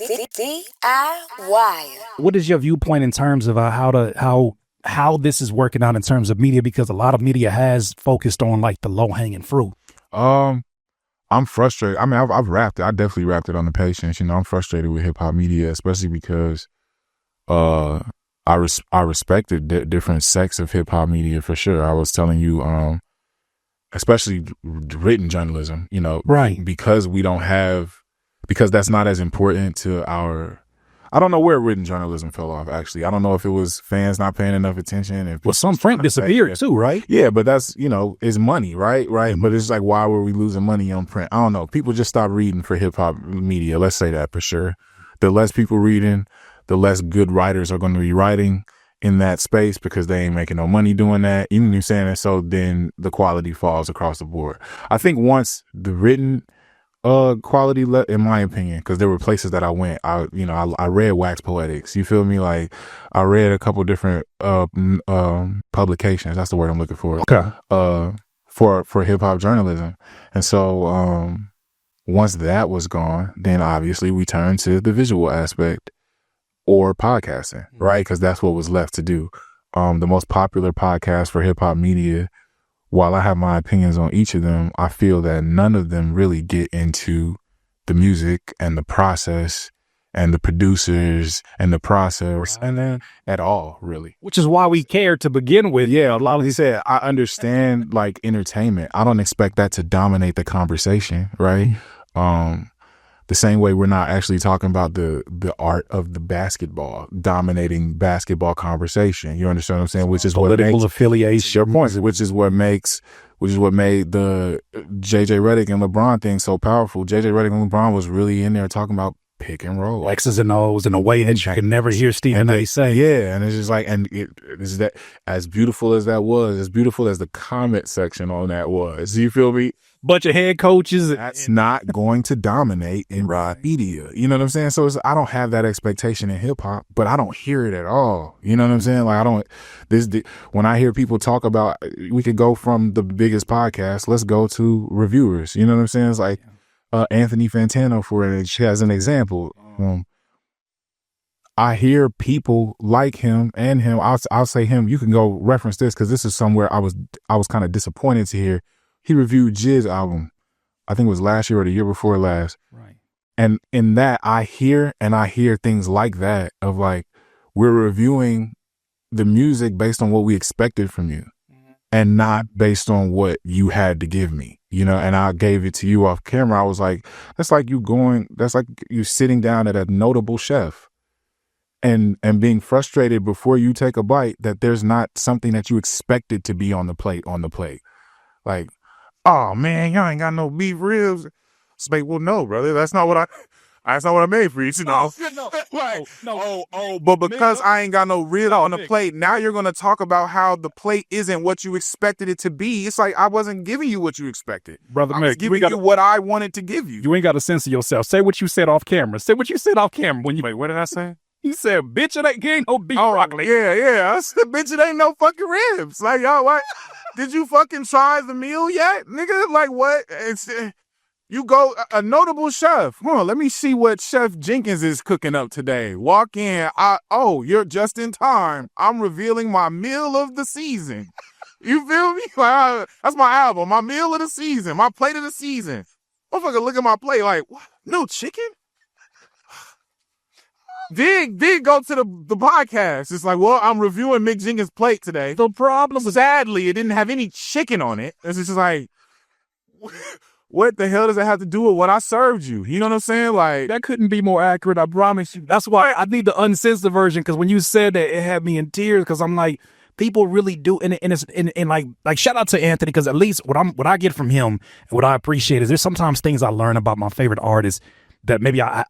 DIY. What is your viewpoint in terms of how this is working out in terms of media? Because a lot of media has focused on like the low hanging fruit. I'm frustrated. I mean, I've rapped it. I definitely rapped it on the Patience. I'm frustrated with hip hop media, especially because I respected different sects of hip hop media for sure. I was telling you, especially written journalism, Right. because that's not as important to our. I don't know where written journalism fell off, actually. I don't know if it was fans not paying enough attention. Well, some print disappeared too, right? Yeah, but that's, it's money, right? Right. But it's like, why were we losing money on print? I don't know. People just stopped reading for hip hop media. Let's say that for sure. The less people reading, the less good writers are going to be writing in that space because they ain't making no money doing that. You know what I'm saying? And so then the quality falls across the board. I think once the written quality, in my opinion, because there were places that I went, I read Wax Poetics. You feel me? Like I read a couple different publications. That's the word I'm looking for. Okay. For hip hop journalism, and so once that was gone, then obviously we turned to the visual aspect or podcasting, right? Because that's what was left to do. The most popular podcast for hip hop media. While I have my opinions on each of them, I feel that none of them really get into the music and the process and the producers and the process and then at all, really. Which is why we care to begin with. Yeah, like he said, I understand like entertainment. I don't expect that to dominate the conversation, right? The same way we're not actually talking about the art of the basketball dominating basketball conversation. You understand what I'm saying? Which is political affiliation. Your point. Which is what made the JJ Redick and LeBron thing so powerful. JJ Redick and LeBron was really in there talking about pick and roll, X's and O's in a way that you can never hear Stephen A. say. Yeah, and it's just like, and it is that as beautiful as that was, as beautiful as the comment section on that was. You feel me? Bunch of head coaches. That's not going to dominate in media. You know what I'm saying? So I don't have that expectation in hip hop, but I don't hear it at all. You know what I'm saying? Like when I hear people talk about, we could go from the biggest podcast, let's go to reviewers. You know what I'm saying? It's like Anthony Fantano as an example. I hear people like him and him. I'll say him. You can go reference this because this is somewhere I was kind of disappointed to hear. He reviewed Jiz's album, I think it was last year or the year before last. Right. And in that, I hear things like that of like, we're reviewing the music based on what we expected from you and not based on what you had to give me, and I gave it to you off camera. I was like, that's like you sitting down at a notable chef and being frustrated before you take a bite that there's not something that you expected to be on the plate. Like, oh man, y'all ain't got no beef ribs. It's like, well, no, brother, that's not what I made for you, No. But because I ain't got no ribs on the plate, now you're gonna talk about how the plate isn't what you expected it to be. It's like I wasn't giving you what you expected, brother. I was giving you what I wanted to give you. You ain't got to censor yourself. Say what you said off camera. Say what you said off camera. Wait, what did I say? He said, "Bitch, it ain't no beef broccoli." Yeah. I said, "Bitch, it ain't no fucking ribs." Like, y'all, what? Did you fucking try the meal yet, nigga? Like, what? It's you go a notable chef. Let me see what Chef Jenkins is cooking up today. Walk in. You're just in time. I'm revealing my meal of the season. You feel me? Like, that's my album. My meal of the season. My plate of the season. Motherfucker, look at my plate like, what? No chicken? Did go to the podcast. It's like, well, I'm reviewing Mick Jenkins' plate today. The problem was, sadly, it didn't have any chicken on it. It's just like, what the hell does that have to do with what I served you? You know what I'm saying? Like, that couldn't be more accurate. I promise you. That's why I need the uncensored version. Because when you said that, it had me in tears. Because I'm like, people really do, and it's like shout out to Anthony. Because at least what I get from him and what I appreciate is there's sometimes things I learn about my favorite artists that maybe I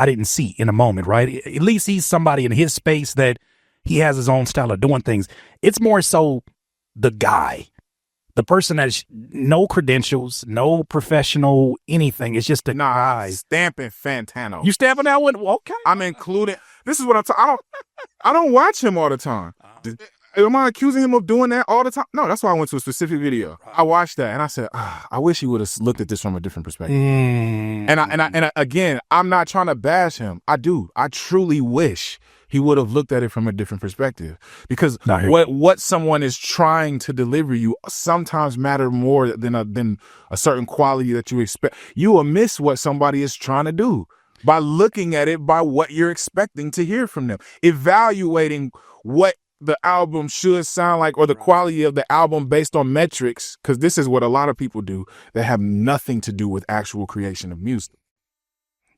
didn't see in a moment, right? At least he's somebody in his space that he has his own style of doing things. It's more so the guy, the person that has no credentials, no professional anything. It's just the guy. Stamping Fantano. You stamping that one? Okay. I'm including. This is what I'm talking. I don't watch him all the time. am I accusing him of doing that all the time? No, that's why I went to a specific video. I watched that and I said, I wish he would have looked at this from a different perspective. And again, I'm not trying to bash him. I truly wish he would have looked at it from a different perspective, because what someone is trying to deliver you sometimes matter more than a certain quality that you expect. You will miss what somebody is trying to do by looking at it by what you're expecting to hear from them, evaluating what the album should sound like or the quality of the album based on metrics, because this is what a lot of people do that have nothing to do with actual creation of music.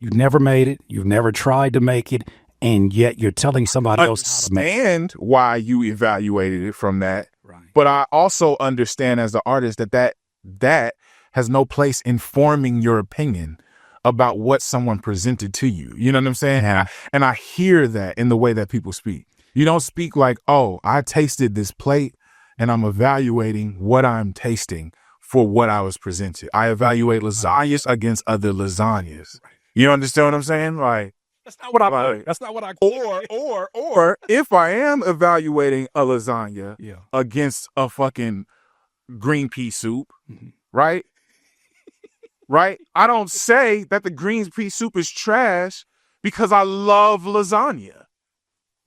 You've never made it. You've never tried to make it. And yet you're telling somebody else how to make it. Understand why you evaluated it from that. Right. But I also understand as the artist that has no place in forming your opinion about what someone presented to you. You know what I'm saying? And I hear that in the way that people speak. You don't speak like, oh, I tasted this plate and I'm evaluating what I'm tasting for what I was presented. I evaluate lasagnas against other lasagnas. You understand what I'm saying? Like, that's not what I. That's not what I. Or if I am evaluating a lasagna against a fucking green pea soup, right? Right? I don't say that the green pea soup is trash because I love lasagna.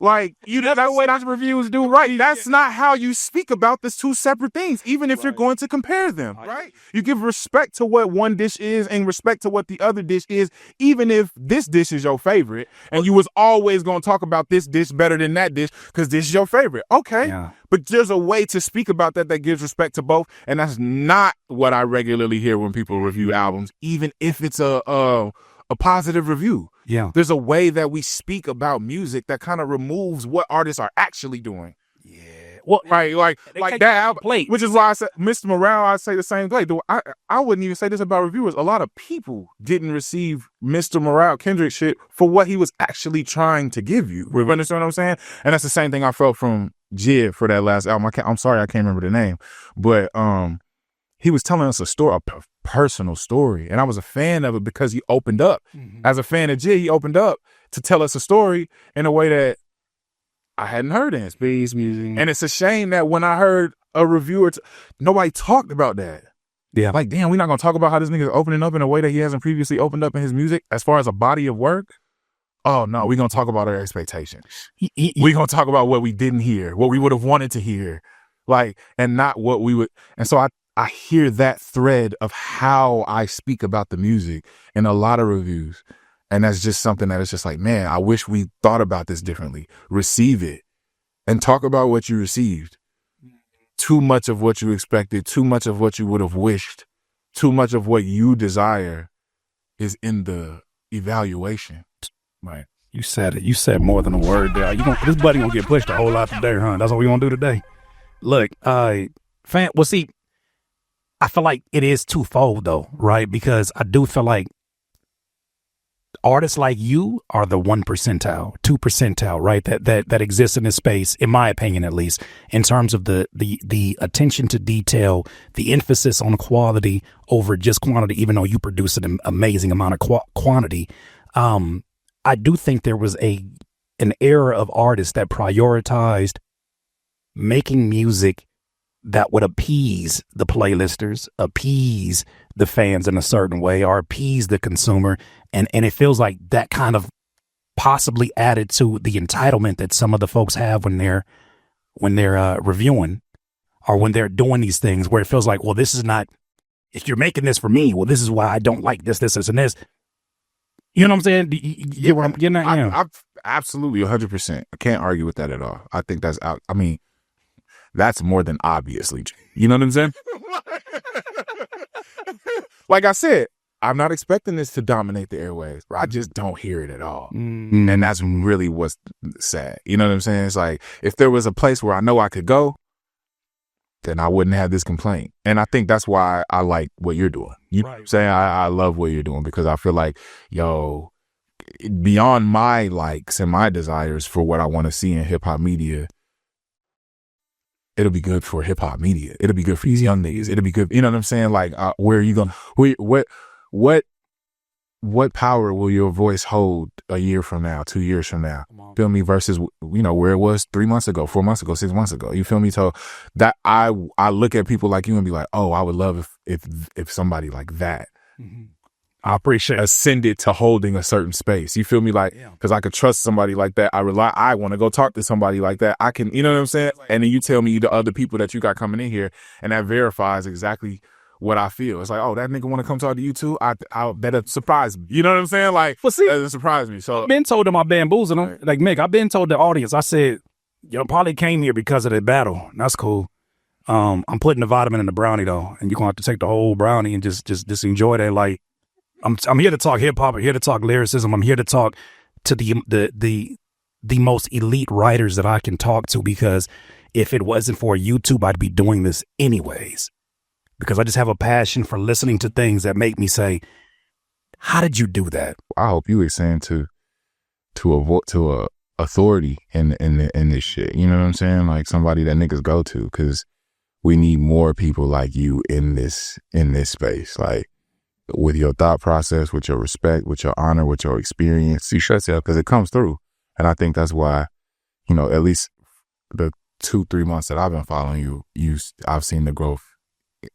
Like, that's the way that reviews do, right? That's not how you speak about these two separate things, even if you're going to compare them, right? You give respect to what one dish is and respect to what the other dish is, even if this dish is your favorite, and you was always going to talk about this dish better than that dish because this is your favorite. Okay. Yeah. But there's a way to speak about that gives respect to both, and that's not what I regularly hear when people review albums, even if it's a positive review. Yeah. There's a way that we speak about music that kind of removes what artists are actually doing. Yeah. Well, right. Like that. Which is why I said, Mr. Morale, I say the same thing. I wouldn't even say this about reviewers. A lot of people didn't receive Mr. Morale Kendrick shit for what he was actually trying to give you. You understand what I'm saying? And that's the same thing I felt from Jid for that last album. I'm sorry, I can't remember the name. But he was telling us a personal story, and I was a fan of it because he opened up. As a fan of Jid, he opened up to tell us a story in a way that I hadn't heard in space music. And it's a shame that when I heard a reviewer, nobody talked about that. Yeah. Like, damn, we're not going to talk about how this nigga is opening up in a way that he hasn't previously opened up in his music as far as a body of work. Oh, no, we're going to talk about our expectations. We're going to talk about what we didn't hear, what we would have wanted to hear, like, and not what we would. And so I hear that thread of how I speak about the music in a lot of reviews. And that's just something that is just like, man, I wish we thought about this differently. Receive it and talk about what you received. Too much of what you expected, too much of what you would have wished, too much of what you desire is in the evaluation. Right. You said it. You said more than a word there. This buddy gonna get pushed a whole lot today, huh? That's what we gonna do today. Look, see, I feel like it is twofold though, right? Because I do feel like artists like you are the 1 percentile, 2 percentile, right? That exists in this space, in my opinion, at least, in terms of the attention to detail, the emphasis on quality over just quantity, even though you produce an amazing amount of quantity. I do think there was an era of artists that prioritized making music that would appease the playlisters, appease the fans in a certain way, or appease the consumer. And it feels like that kind of possibly added to the entitlement that some of the folks have when they're reviewing or when they're doing these things, where it feels like, well, this is not, if you're making this for me, well, this is why I don't like this, and this. You know what I'm saying? You get where I'm getting at? Yeah. I'm absolutely 100%. I can't argue with that at all. I think that's out. I mean, that's more than obviously. You know what I'm saying? Like I said, I'm not expecting this to dominate the airwaves. I just don't hear it at all. And that's really what's sad. You know what I'm saying? It's like, if there was a place where I know I could go, then I wouldn't have this complaint. And I think that's why I like what you're doing. You know what I'm saying? I love what you're doing, because I feel like, yo, beyond my likes and my desires for what I want to see in hip hop media, it'll be good for hip hop media. It'll be good for these young niggas. It'll be good. You know what I'm saying? Like, where are you going? What what power will your voice hold a year from now, 2 years from now? Feel me? Versus, you know, where it was 3 months ago, 4 months ago, 6 months ago. You feel me? So that I look at people like you and be like, oh, I would love if somebody like that I appreciate it. ascended to holding a certain space. You feel me? Like, because I could trust somebody like that. I want to go talk to somebody like that. I can, you know what I'm saying? And then you tell me the other people that you got coming in here, and that verifies exactly what I feel. It's like, oh, that nigga want to come talk to you too? That'll surprise me. You know what I'm saying? Like, Well, see, that'll surprise me. So I've been told them I bamboozled them. Like, Mick, I've been told the audience, I said, you know, probably came here because of the battle. That's cool. I'm putting the vitamin in the brownie though, and you're gonna have to take the whole brownie and just enjoy that. Like, I'm here to talk hip hop. I'm here to talk lyricism. I'm here to talk to the most elite writers that I can talk to, because if it wasn't for YouTube, I'd be doing this anyways. Because I just have a passion for listening to things that make me say, how did you do that? I hope you extend to a authority in this shit. You know what I'm saying? Like somebody that niggas go to, because we need more people like you in this space. Like with your thought process, with your respect, with your honor, with your experience, you shut up because it comes through. And I think that's why, you know, at least the 2-3 months that I've been following you, I've seen the growth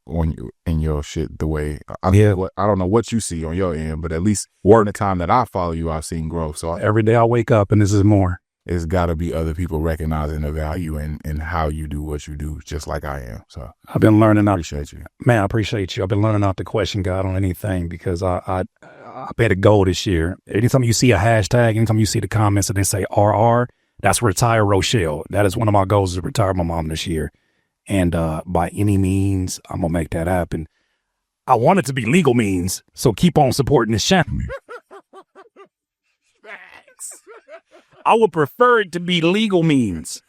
on you in your shit. The way I don't know what you see on your end, but at least in the time that I follow you, I've seen growth. So every day I wake up and this is more. It's got to be other people recognizing the value in how you do what you do, just like I am. So I've been learning. I appreciate you, man. I appreciate you. I've been learning not to question God on anything, because I bet a goal this year. Anytime you see a hashtag, anytime you see the comments and they say RR, that's retire Rochelle. That is one of my goals, is to retire my mom this year. And by any means, I'm going to make that happen. I want it to be legal means, so keep on supporting this channel. I would prefer it to be legal means.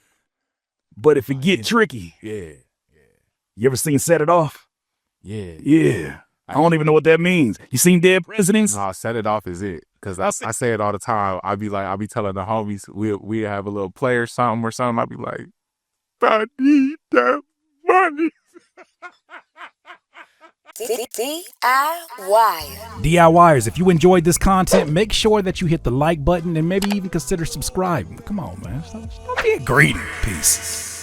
But if it get tricky, yeah. You ever seen Set It Off? Yeah. I don't even know what that means. You seen Dead Presidents? No, Set It Off is it. Because I say it all the time. I be telling the homies, we have a little play or something. I be like, I need that money. DIYers, if you enjoyed this content, make sure that you hit the like button and maybe even consider subscribing. Come on, man. Don't be greedy. Peace.